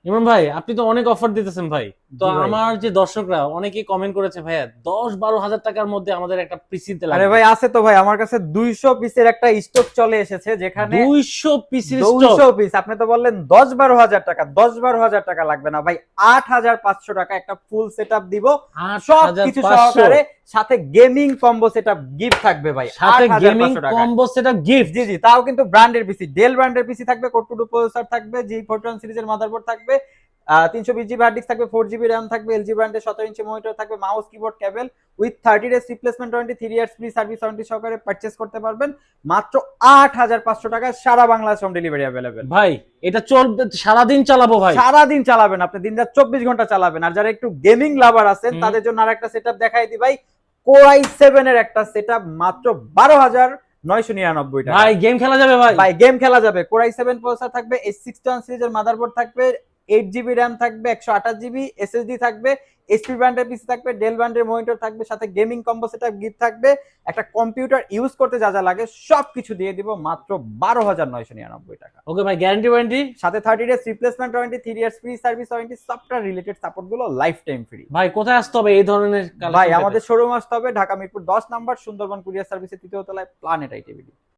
ইমরান ভাই, আপনি তো অনেক অফার দিতেছেন ভাই। তো জি ভাই। আমার যে দর্শকরা অনেকেই কমেন্ট করেছে, ভাইয়া 10-12 হাজার টাকার মধ্যে আমাদের একটা পিসিতে আরে লাগবে। ভাই আছে তো ভাই, আমার কাছে 200 পিসের একটা স্টক চলে এসেছে, যেখানে 200 পিসের স্টক? 200 পিস। আপনি তো বললেন 10-12 হাজার টাকা, 10-12 হাজার টাকা লাগবে না ভাই, 8,500 টাকা একটা ফুল সেট আপ দিব, আট হাজার সবকিছু পাঁচশো সহকারে। সাথে gaming combo set up gift থাকবে ভাই সাথে আট হাজার গেমিং পাঁচশো টাকায় কম্বো সেটআপ গিফট। জি জি, তাও কিন্তু ব্র্যান্ডের পিসি, ডেল ব্র্যান্ডের পিসি থাকবে, কোর টু প্রসেসর থাকবে, G41 সিরিজের মাদারবোর্ড থাকবে, 320 জিবি হার্ড ডিস্ক থাকবে, 4 জিবি র্যাম থাকবে, এলজি ব্র্যান্ডের 17 ইঞ্চি মনিটর থাকবে, mouse keyboard cable with 30 days replacement warranty, 3 years free service warranty সহকারে পারচেস করতে পারবেন মাত্র 8,500 টাকায়। সারা বাংলাদেশ হোম ডেলিভারি অ্যাভেলেবেল ভাই এটা চলবে, সারাদিন চালাবো ভাই। সারাদিন চালাবেন আপনি, দিন রাত 24 ঘন্টা চালাবেন। আর যারা একটু গেমিং লাভার আছেন হুম। তাদের জন্য আর একটা সেটআপ দেখাই দিই ভাই, কোর i7 এর একটা সেটআপ মাত্র 12,999 টাকা। ভাই গেম খেলা যাবে ভাই। ভাই গেম খেলা যাবে, কোর i7 প্রসেসর থাকবে, H61 সিরিজের মাদারবোর্ড থাকবে, 8 জিবি র্যাম থাকবে, 128 জিবি এসএসডি থাকবে, এসপি ব্র্যান্ডের পিসি থাকবে, ডেল ব্র্যান্ডের মনিটর থাকবে, সাথে গেমিং কম্বো সেটআপ গিফট থাকবে, একটা কম্পিউটার ইউজ করতে যা যা লাগে সবকিছু দিয়ে দিব মাত্র 12,999 টাকা। ওকে ভাই, গ্যারান্টি ওয়ারেন্টি? সাথে 30 days replacement warranty, 3 years free service warranty, software related support গুলো লাইফ টাইম ফ্রি। ভাই কোথায় আসতে হবে এই ধরনের ভাই কালেকশন পেতে? আমাদের শোরুম আসতে হবে ঢাকা মিরপুর 10 নাম্বার, সুন্দরবন কুরিয়ার সার্ভিসের 3য় তলায়, প্ল্যানেট আইটিভি।